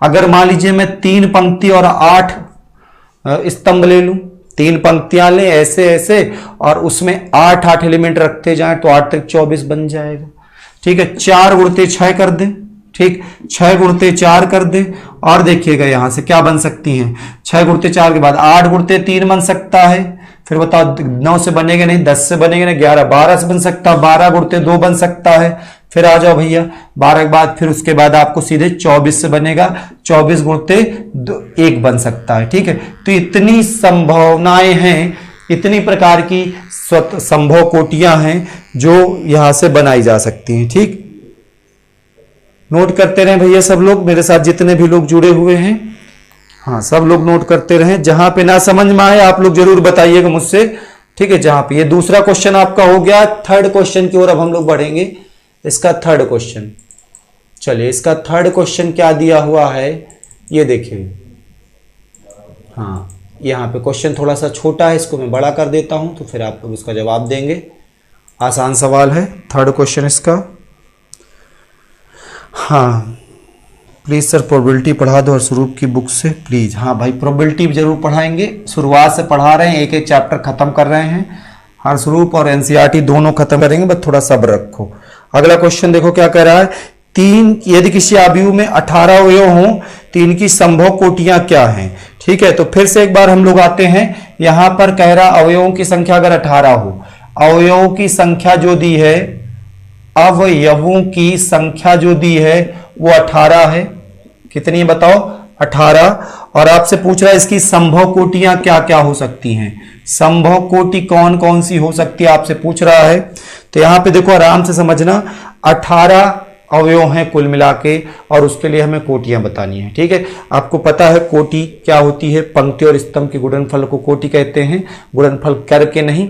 Speaker 1: अगर मान लीजिए मैं 3 पंक्ति और 8 स्तंभ ले लूं, 3 पंक्तियां लें ऐसे ऐसे और उसमें 8 एलिमेंट रखते जाएं तो 8 तक 24 बन जाएगा। ठीक है, 4 गुणते 6 कर दें, ठीक, 6 गुणते 4 कर दें, और देखिएगा यहां से क्या बन सकती हैं। 6 गुणते 4 के बाद 8 गुणते 3 बन सकता है, फिर बताओ 9 से बनेगा नहीं, 10 से बनेगा नहीं, 11 12 से बन सकता है, 12 गुणते 2 बन सकता है। फिर आ जाओ भैया 12 के बाद फिर उसके बाद आपको सीधे 24 से बनेगा, 24 गुणते 1 बन सकता है। ठीक है, तो इतनी संभावनाएं हैं, इतनी प्रकार की संभव कोटियां हैं जो यहां से बनाई जा सकती हैं। ठीक, नोट करते रहे भैया सब लोग, मेरे साथ जितने भी लोग जुड़े हुए हैं, हाँ सब लोग नोट करते रहें। जहां पे ना समझ में आए आप लोग जरूर बताइएगा मुझसे। ठीक है, जहां पे ये दूसरा क्वेश्चन आपका हो गया, थर्ड क्वेश्चन की ओर अब हम लोग बढ़ेंगे। इसका थर्ड क्वेश्चन, चलिए इसका थर्ड क्वेश्चन क्या दिया हुआ है ये देखिए। हाँ यहाँ पे क्वेश्चन थोड़ा सा छोटा है, इसको मैं बड़ा कर देता हूं तो फिर आप लोग इसका जवाब देंगे। आसान सवाल है, थर्ड क्वेश्चन इसका। हाँ प्लीज़ सर प्रोबेबिलिटी पढ़ा दो और स्वरूप की बुक से प्लीज़। हाँ भाई प्रोबेबिलिटी जरूर पढ़ाएंगे, शुरुआत से पढ़ा रहे हैं, एक एक चैप्टर खत्म कर रहे हैं। हर्षरूप और एनसीईआरटी दोनों खत्म करेंगे, बस थोड़ा सब्र रखो। अगला क्वेश्चन देखो क्या कह रहा है, यदि किसी आयु में 18 अवयव हों तो इनकी संभव कोटियां क्या हैं। ठीक है, तो फिर से एक बार हम लोग आते हैं, यहां पर कह रहा अवयवों की संख्या अगर 18 हो, अवयवों की संख्या जो दी है, अवयवों की संख्या जो दी है वो 18 है। कितनी है बताओ, 18। और आपसे पूछ रहा है इसकी संभव कोटियां क्या क्या हो सकती हैं, संभव कोटि कौन कौन सी हो सकती है आपसे पूछ रहा है। तो यहां पे देखो आराम से समझना, 18 अवयव हैं कुल मिला के, और उसके लिए हमें कोटियां बतानी है। ठीक है, आपको पता है कोटि क्या होती है, पंक्ति और स्तंभ के गुणनफल को कोटि कहते हैं, गुणनफल करके नहीं,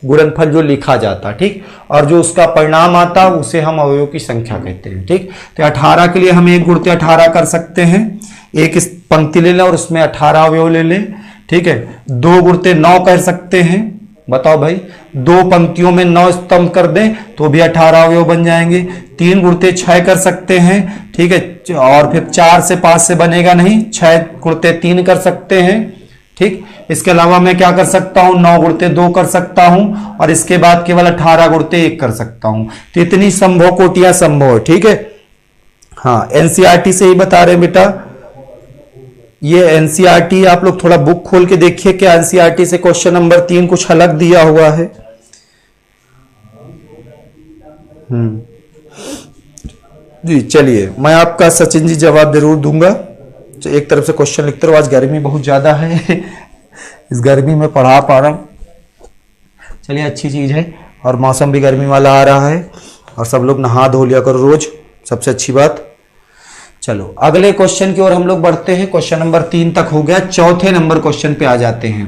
Speaker 1: गुणनफल जो लिखा जाता। ठीक, और जो उसका परिणाम आता उसे हम अवयव की संख्या कहते हैं। ठीक, तो 18 के लिए हम 1 गुणित 18 कर सकते हैं, एक पंक्ति ले लें और उसमें 18 अवयव ले लें। ठीक है, 2 गुणित 9 कर सकते हैं, बताओ भाई, 2 पंक्तियों में 9 स्तंभ कर दें तो भी 18 अवयव बन जाएंगे। 3 गुणित 6 कर सकते हैं। ठीक है, और फिर 4 से 5 से बनेगा नहीं, 6 गुणित 3 कर सकते हैं। ठीक, इसके अलावा मैं क्या कर सकता हूं, 9 गुणित 2 कर सकता हूं, और इसके बाद केवल 18 गुणित 1 कर सकता हूं। तो इतनी संभव कोटियां संभव है। ठीक है, हाँ एनसीईआरटी से ही बता रहे हैं बेटा, ये एनसीईआरटी आप लोग थोड़ा बुक खोल के देखिए, क्या एनसीईआरटी से क्वेश्चन नंबर 3 कुछ अलग दिया हुआ है। जी चलिए, मैं आपका सचिन जी जवाब जरूर दूंगा। तो एक तरफ से क्वेश्चन लिखते रहो, आज गर्मी बहुत ज्यादा है इस गर्मी में पढ़ा पा रहा हूं। चलिए अच्छी चीज है, और मौसम भी गर्मी वाला आ रहा है, और सब लोग नहा धो लिया करो रोज, सबसे अच्छी बात। चलो अगले क्वेश्चन की ओर हम लोग बढ़ते हैं। क्वेश्चन नंबर 3 तक हो गया, चौथे नंबर क्वेश्चन पे आ जाते हैं।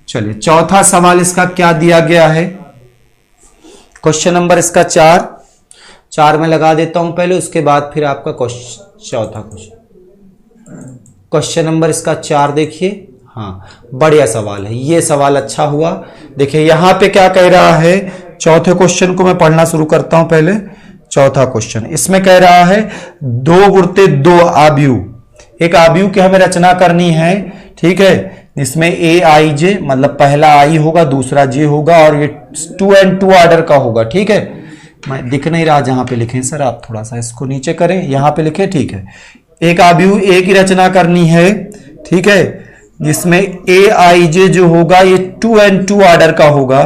Speaker 1: चलिए चौथा सवाल इसका क्या दिया गया है, क्वेश्चन नंबर इसका 4 में लगा देता हूं पहले, उसके बाद फिर आपका चौथा क्वेश्चन नंबर इसका 4 देखिए। हाँ बढ़िया सवाल है, ये सवाल अच्छा हुआ। देखिए यहां पे क्या कह रहा है, चौथे क्वेश्चन को मैं पढ़ना शुरू करता हूं पहले। चौथा क्वेश्चन इसमें कह रहा है 2 गुणित 2 आव्यूह, एक आव्यूह की हमें रचना करनी है। ठीक है, इसमें ए आई जे मतलब पहला आई होगा, दूसरा जे होगा, और ये 2 and 2 ऑर्डर का होगा। ठीक है, मैं दिख नहीं रहा जहां पे लिखे सर, आप थोड़ा सा इसको नीचे करें, यहां पे लिखे। ठीक है, एक आव्यूह ए की रचना करनी है। ठीक है, जिसमें ए आई जे जो होगा ये 2 and 2 ऑर्डर का होगा।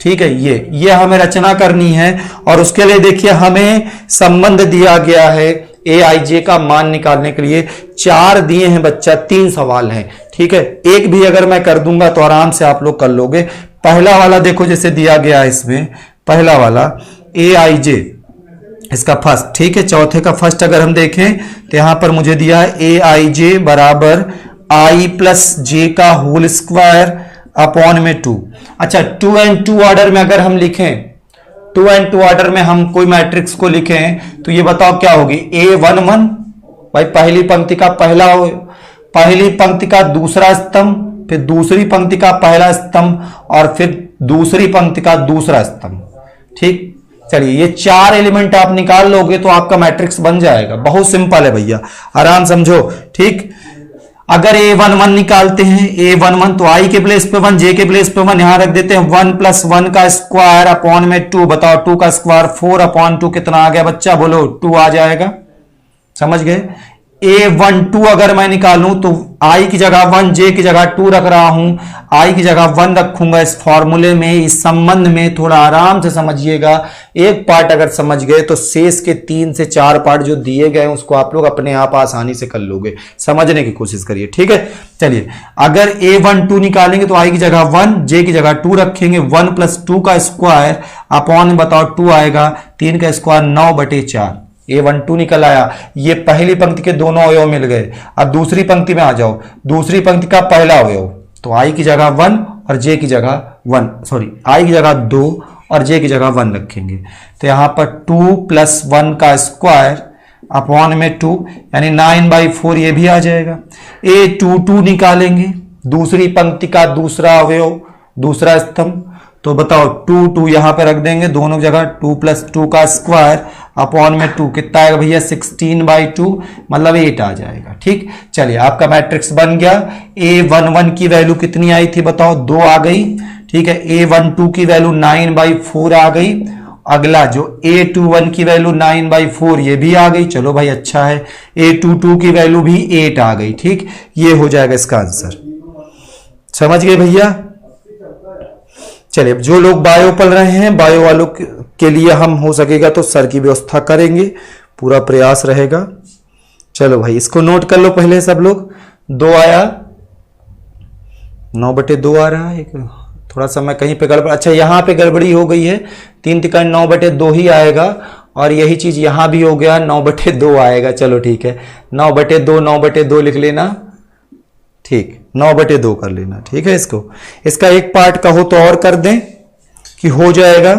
Speaker 1: ठीक है, ये हमें रचना करनी है, और उसके लिए देखिए हमें संबंध दिया गया है ए आई जे का मान निकालने के लिए। 4 दिए हैं बच्चा, 3 सवाल हैं। ठीक है, एक भी अगर मैं कर दूंगा तो आराम से आप लोग कर लोगे। पहला वाला देखो जैसे दिया गया है, इसमें पहला वाला ए आई जे इसका फर्स्ट। ठीक है, चौथे का फर्स्ट अगर हम देखें तो यहां पर मुझे दिया है ए आई जे बराबर आई प्लस जे का होल स्क्वायर अपॉन में 2। अच्छा 2 and 2 ऑर्डर में अगर हम लिखें, 2 and 2 ऑर्डर में हम कोई मैट्रिक्स को लिखें तो ये बताओ क्या होगी, A11 भाई पहली पंक्ति का पहली पंक्ति का दूसरा स्तंभ, फिर दूसरी पंक्ति का पहला स्तंभ, और फिर दूसरी पंक्ति का दूसरा स्तंभ। ठीक, चलिए ये 4 एलिमेंट आप निकाल लोगे तो आपका मैट्रिक्स बन जाएगा। बहुत सिंपल है भैया, आराम समझो। ठीक, अगर A11 निकालते हैं, A11 तो I के प्लेस पे 1, J के प्लेस पे 1, यहां रख देते हैं 1 + 1 का स्क्वायर अपॉन में 2। बताओ 2 का स्क्वायर 4/2 कितना आ गया बच्चा, बोलो 2 आ जाएगा। समझ गए, A12 अगर मैं निकालूं तो I की जगह 1, J की जगह 2 रख रहा हूं, I की जगह 1 रखूंगा। इस फॉर्मूले में, इस संबंध में थोड़ा आराम से समझिएगा। एक पार्ट अगर समझ गए तो शेष के 3 से 4 पार्ट जो दिए गए उसको आप लोग अपने आप आसानी से कर लोगे, समझने की कोशिश करिए। ठीक है, चलिए अगर A12 निकालेंगे तो I की जगह 1, J की जगह 2 रखेंगे। 1 + 2 का स्क्वायर अपॉन बताओ 2 आएगा, 3 का स्क्वायर 9/4। A12 निकल आया। ये पहली पंक्ति के दोनों अवयव मिल गए। अब दूसरी पंक्ति में आ जाओ, दूसरी पंक्ति का पहला अवयव तो I की जगह 1 और J की जगह 1, सॉरी I की जगह 2 और J की जगह 1 रखेंगे। तो यहां पर 2 + 1 का स्क्वायर अपॉन में 2 यानी 9/4 ये भी आ जाएगा। A22 निकालेंगे, दूसरी पंक्ति का दूसरा अवयव, दूसरा स्तंभ, तो बताओ 2 यहां पे रख देंगे दोनों जगह। 2 + 2 का स्क्वायर अपॉन में 2 कितना आएगा भैया, 16/2 मतलब 8 आ जाएगा। ठीक, चलिए आपका मैट्रिक्स बन गया। A11 की वैल्यू कितनी आई थी बताओ, 2 आ गई। ठीक है। A12 की वैल्यू 9/4 आ गई। अगला जो A21 की वैल्यू 9/4 ये भी आ गई, चलो भाई अच्छा है। A22 की वैल्यू भी 8 आ गई, ठीक। ये हो जाएगा इसका आंसर, समझ गए भैया। चलिए, जो लोग बायो पढ़ रहे हैं, बायो वालों के लिए हम हो सकेगा तो सर की व्यवस्था करेंगे, पूरा प्रयास रहेगा। चलो भाई, इसको नोट कर लो पहले सब लोग। 2 आया, 9/2 आ रहा है। थोड़ा सा मैं कहीं पे गड़बड़, अच्छा यहाँ पे गड़बड़ी हो गई है। 3 तिका 9/2 ही आएगा, और यही चीज यहां भी हो गया, 9/2 आएगा। चलो ठीक है, 9/2 9/2 लिख लेना, ठीक, 9/2 कर लेना, ठीक है। इसका एक पार्ट कहो तो और कर दें कि हो जाएगा।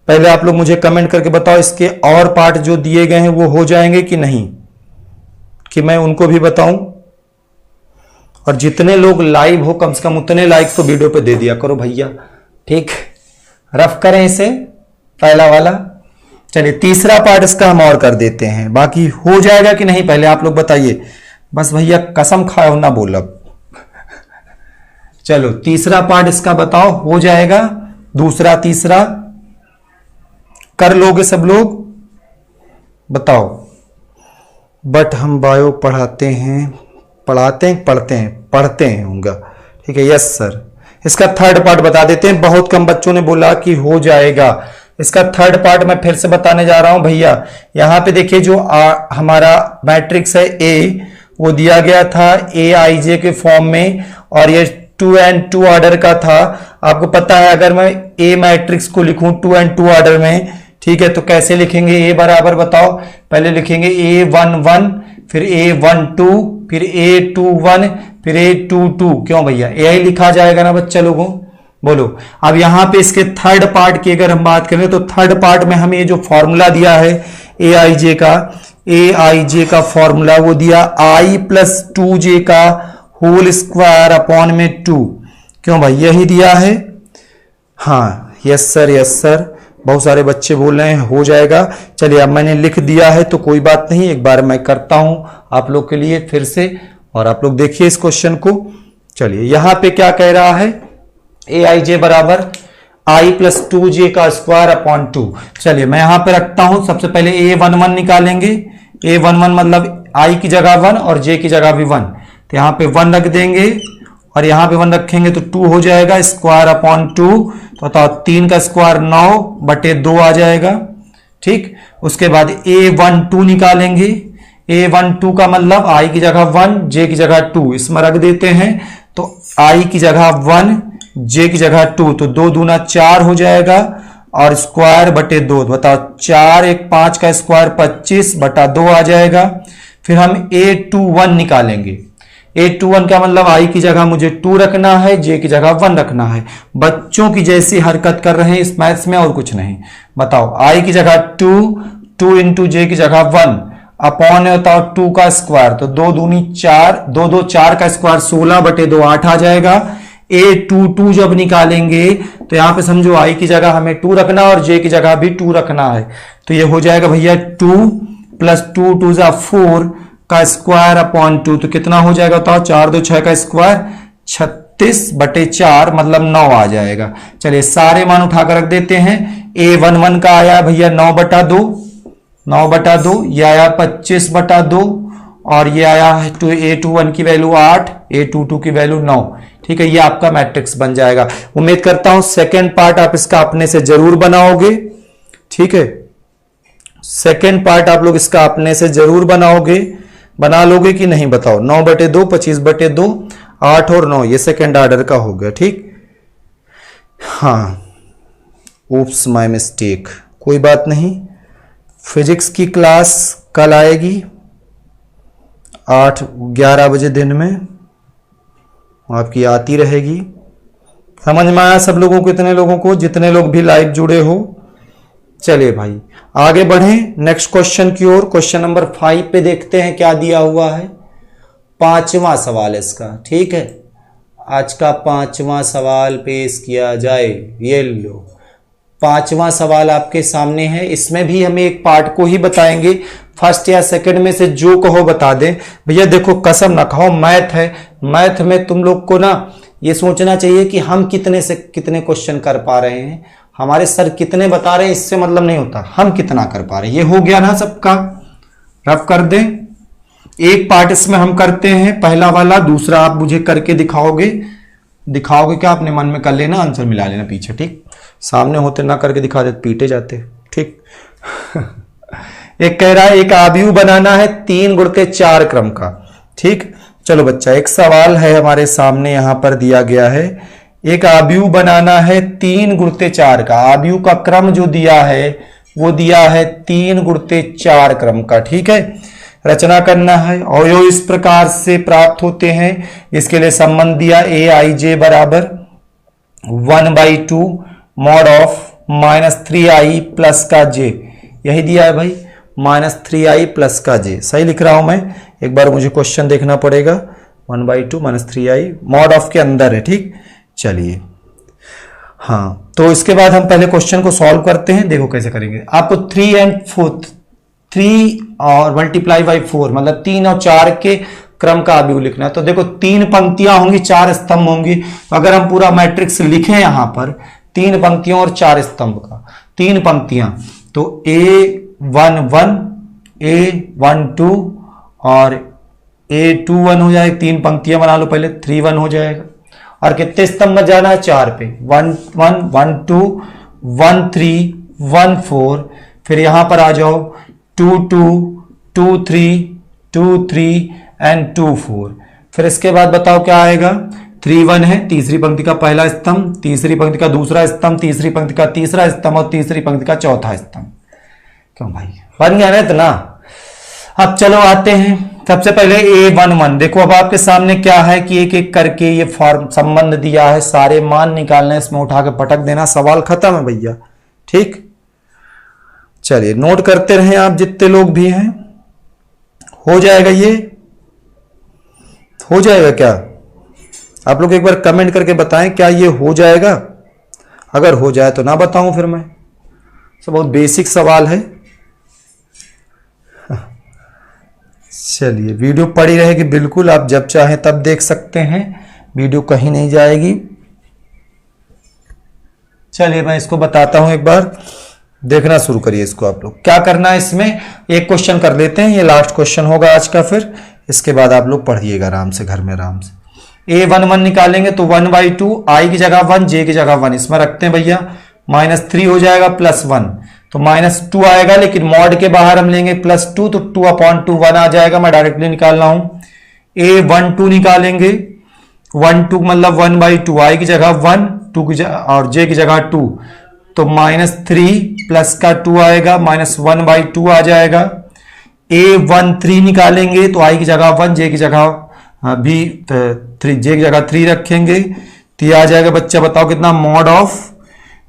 Speaker 1: पहले आप लोग मुझे कमेंट करके बताओ, इसके और पार्ट जो दिए गए हैं वो हो जाएंगे कि नहीं, कि मैं उनको भी बताऊं। और जितने लोग लाइव हो कम से कम उतने लाइक्स तो वीडियो पे दे दिया करो भैया, ठीक। रफ करें इसे, पहला वाला। चलिए, तीसरा पार्ट इसका हम और कर देते हैं, बाकी हो जाएगा कि नहीं पहले आप लोग बताइए। बस भैया कसम खाओ ना बोला। चलो, तीसरा पार्ट इसका बताओ, हो जाएगा। दूसरा तीसरा कर लोगे सब लोग, बताओ। बट हम बायो पढ़ते हैं होगा, ठीक है। यस सर, इसका थर्ड पार्ट बता देते हैं। बहुत कम बच्चों ने बोला कि हो जाएगा। इसका थर्ड पार्ट मैं फिर से बताने जा रहा हूं भैया। यहां पे देखिए, जो हमारा मैट्रिक्स है ए, वो दिया गया था AIJ के फॉर्म में, और ये 2 and 2 ऑर्डर का था। आपको पता है, अगर मैं A मैट्रिक्स को लिखूं 2 and 2 ऑर्डर में, ठीक है, तो कैसे लिखेंगे? A बराबर बताओ, पहले लिखेंगे A11, फिर A12, फिर A21, फिर A22। क्यों भैया, यही लिखा जाएगा ना बच्चा लोगों, बोलो। अब यहां पे इसके थर्ड पार्ट की अगर हम बात करें तो थर्ड पार्ट में हमें ये जो फॉर्मूला दिया है AIJ का फॉर्मूला वो दिया I+2J का होल स्क्वायर अपॉन में 2। क्यों भाई, यही दिया है? हाँ, यस सर, यस सर। बहुत सारे बच्चे बोल रहे हैं हो जाएगा। चलिए, अब मैंने लिख दिया है तो कोई बात नहीं, एक बार मैं करता हूं आप लोग के लिए फिर से, और आप लोग देखिए इस क्वेश्चन को। चलिए, यहां पे क्या कह रहा है? AIJ बराबर I+2J का स्क्वायर अपॉन 2। चलिए, मैं यहां पे रखता हूं। सबसे पहले A11 निकालेंगे। A11 मतलब I की जगह 1 और J की जगह भी 1, तो यहां पे 1 रख देंगे, और यहां पे 1 रखेंगे तो 2 हो जाएगा, स्क्वायर अपॉन 2। तो बताओ, 3 का स्क्वायर 9/2 आ जाएगा, ठीक। उसके बाद A12 निकालेंगे। A12 का मतलब I की जगह 1, J की जगह 2, इसमें रख देते हैं। तो I की जगह 1, J की जगह 2, तो 2 दूना 4 हो जाएगा, और स्क्वायर बटे 2। बताओ, 4 1 5 का स्क्वायर 25/2 आ जाएगा। फिर हम A21 निकालेंगे। A21 का मतलब I की जगह मुझे 2 रखना है, J की जगह 1 रखना है। बच्चों की जैसी हरकत कर रहे हैं इस मैथ्स में, और कुछ नहीं। बताओ, I की जगह 2 इंटू J की जगह 1 अपॉन बताओ 2 का स्क्वायर, तो 2 दूनी 4, 2 2 4 का स्क्वायर 16/2 8 आ जाएगा। A22 जब निकालेंगे तो यहां पे समझो I की जगह हमें 2 रखना और J की जगह भी 2 रखना है, तो ये हो जाएगा भैया 2 + 2 2 4 का स्क्वायर अपॉन 2। तो कितना हो जाएगा बताओ? 4 2 6 का स्क्वायर 36/4 मतलब 9 आ जाएगा। चलिए, सारे मान उठाकर रख देते हैं। A11 का आया भैया 9/2, ये आया 25/2, और ये आया A21 की वैल्यू 8, A22 की वैल्यू 9। ठीक है, ये आपका मैट्रिक्स बन जाएगा। उम्मीद करता हूं सेकेंड पार्ट आप इसका अपने से जरूर बनाओगे। ठीक है, सेकेंड पार्ट आप लोग इसका अपने से जरूर बनाओगे। बना लोगे कि नहीं बताओ? 9/2, 25/2, 8 और 9, ये सेकेंड ऑर्डर का हो गया। ठीक, हाँ, oops माय मिस्टेक, कोई बात नहीं। फिजिक्स की क्लास कल आएगी 8-11 बजे दिन में, आपकी आती रहेगी। समझ में आया सब लोगों को? इतने लोगों को, जितने लोग भी लाइव जुड़े हो। चलिए भाई, आगे बढ़ें नेक्स्ट क्वेश्चन की ओर। क्वेश्चन नंबर 5 पे देखते हैं क्या दिया हुआ है। 5वां सवाल इसका। ठीक है, आज का 5वां सवाल पेश किया जाए। ये लो, 5वां सवाल आपके सामने है। इसमें भी हमें एक पार्ट को ही बताएंगे, फर्स्ट या सेकंड में से जो कहो बता दें। भैया देखो, कसम ना खाओ, मैथ है, मैथ में तुम लोग को ना ये सोचना चाहिए कि हम कितने से कितने क्वेश्चन कर पा रहे हैं, हमारे सर कितने बता रहे हैं इससे मतलब नहीं होता, हम कितना कर पा रहे हैं। ये हो गया ना सबका, रफ कर दें। एक पार्ट इसमें हम करते हैं पहला वाला, दूसरा आप मुझे करके दिखाओगे क्या, अपने मन में कर लेना, आंसर मिला लेना पीछे, ठीक। सामने होते ना करके दिखा देते पीटे जाते, ठीक। एक कह रहा है एक आव्यूह बनाना है 3 गुणित 4 क्रम का, ठीक। चलो बच्चा, एक सवाल है हमारे सामने यहां पर दिया गया है, एक आव्यूह बनाना है 3 गुणित 4 का। आव्यूह का क्रम जो दिया है वो दिया है 3 गुणित 4 क्रम का, ठीक है। रचना करना है, अवयव इस प्रकार से प्राप्त होते हैं। इसके लिए संबंध दिया aij बराबर 1/2 मॉड ऑफ -3i प्लस का j, यही दिया है भाई, -3i प्लस का j। सही लिख रहा हूं मैं, एक बार मुझे क्वेश्चन देखना पड़ेगा। 1/2 -3i मॉड ऑफ के अंदर है, ठीक। चलिए, हाँ, तो इसके बाद हम पहले क्वेश्चन को सॉल्व करते हैं। देखो कैसे करेंगे। आपको 3 और मल्टीप्लाई बाई 4 मतलब 3 और 4 के क्रम का आव्यूह लिखना है। तो देखो 3 पंक्तियां होंगी, 4 स्तंभ होंगी। तो अगर हम पूरा मैट्रिक्स लिखें यहां पर 3 पंक्तियों और 4 स्तंभ का, 3 पंक्तियां, तो A11 A12 और A21 हो जाएगा। 3 पंक्तियां बना लो पहले, 3-1 हो जाएगा। और कितने स्तंभ में जाना है? 4 पे, 1-1 1-2 1-3 1-4। फिर यहां पर आ जाओ 2-2 2-3 2-3 एंड 2-4। फिर इसके बाद बताओ क्या आएगा? 3-1 है तीसरी पंक्ति का पहला स्तंभ, तीसरी पंक्ति का दूसरा स्तंभ, तीसरी पंक्ति का तीसरा स्तंभ और तीसरी पंक्ति का चौथा स्तंभ। क्यों भाई, बन गया ना इतना? अब चलो आते हैं सबसे पहले A11। देखो अब आपके सामने क्या है कि एक एक करके ये फॉर्म संबंध दिया है, सारे मान निकालने, इसमें उठा के पटक देना, सवाल खत्म है भैया, ठीक। चलिए नोट करते रहें आप जितने लोग भी हैं। हो जाएगा, ये हो जाएगा क्या? आप लोग एक बार कमेंट करके बताएं क्या ये हो जाएगा। अगर हो जाए तो ना बताऊं फिर मैं, सब बहुत बेसिक सवाल है। चलिए वीडियो पड़ी रहेगी बिल्कुल, आप जब चाहें तब देख सकते हैं, वीडियो कहीं नहीं जाएगी। चलिए मैं इसको बताता हूं, एक बार देखना शुरू करिए इसको। आप लोग क्या करना है, इसमें एक क्वेश्चन कर लेते हैं, ये लास्ट क्वेश्चन होगा आज का। फिर इसके बाद आप लोग पढ़िएगा आराम से घर में, आराम से। A11 निकालेंगे तो 1/2 i की जगह 1 j की जगह 1 इसमें रखते हैं भैया, -3 हो जाएगा +1 तो -2 आएगा, लेकिन मॉड के बाहर हम लेंगे +2 तो 2/2 1 आ जाएगा। मैं डायरेक्टली निकाल रहा हूं। A12 निकालेंगे, 1-2 मतलब 1/2 i की जगह 1 2 की और j की जगह 2 तो -3 प्लस का 2 आएगा, -1/2 आ जाएगा। A13 निकालेंगे तो i की जगह 1 j की जगह भी 3 j की जगह 3 रखेंगे तो ये आ जाएगा बच्चा, बताओ कितना? मॉड ऑफ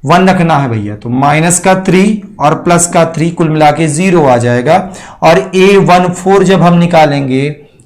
Speaker 1: 1 रखना है भैया, तो -3 और +3 कुल मिला के 0 आ जाएगा। और A14 जब हम निकालेंगे,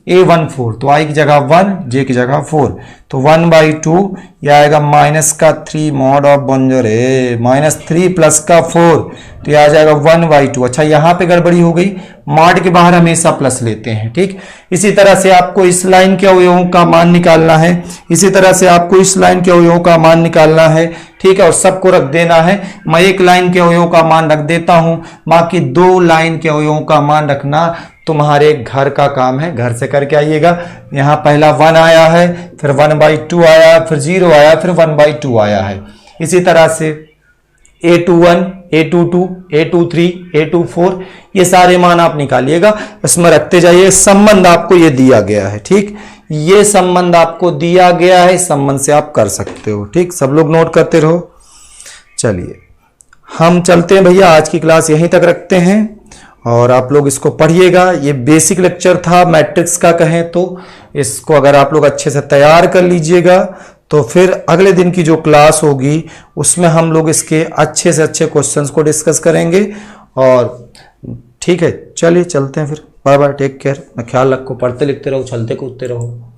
Speaker 1: A14 तो i की जगह 1 j की जगह 4 तो 1/2 यह आएगा -3 मॉड ऑफ बंजरे -3 +4 तो यह आ जाएगा 1/2। अच्छा यहाँ पे गड़बड़ी हो गई, मॉड के बाहर हमेशा प्लस लेते हैं, ठीक। इसी तरह से आपको इस लाइन के अवयवों का मान निकालना है, इसी तरह से आपको इस लाइन के अवयवों का मान निकालना है, ठीक है। और सबको रख देना है। मैं एक लाइन के अवयवों का मान रख देता हूं, बाकी 2 लाइन के अवयवों का मान रखना तुम्हारे घर का काम है, घर से करके आइएगा। यहां पहला 1 आया है, फिर 1/2 आया, फिर 0 आया, फिर 1/2 आया है। इसी तरह से A21 A22 A23 A24 ये सारे मान आप निकालिएगा, इसमें रखते जाइए। संबंध आपको ये दिया गया है, ठीक। ये संबंध आपको दिया गया है, इस संबंध से आप कर सकते हो, ठीक। सब लोग नोट करते रहो। चलिए हम चलते हैं भैया, आज की क्लास यहीं तक रखते हैं और आप लोग इसको पढ़िएगा। ये बेसिक लेक्चर था मैट्रिक्स का कहें तो, इसको अगर आप लोग अच्छे से तैयार कर लीजिएगा तो फिर अगले दिन की जो क्लास होगी उसमें हम लोग इसके अच्छे से अच्छे क्वेश्चंस को डिस्कस करेंगे। और ठीक है, चलिए चलते हैं फिर। बाय बाय, टेक केयर, ख्याल रखो, पढ़ते लिखते रहो, चलते कूदते रहो।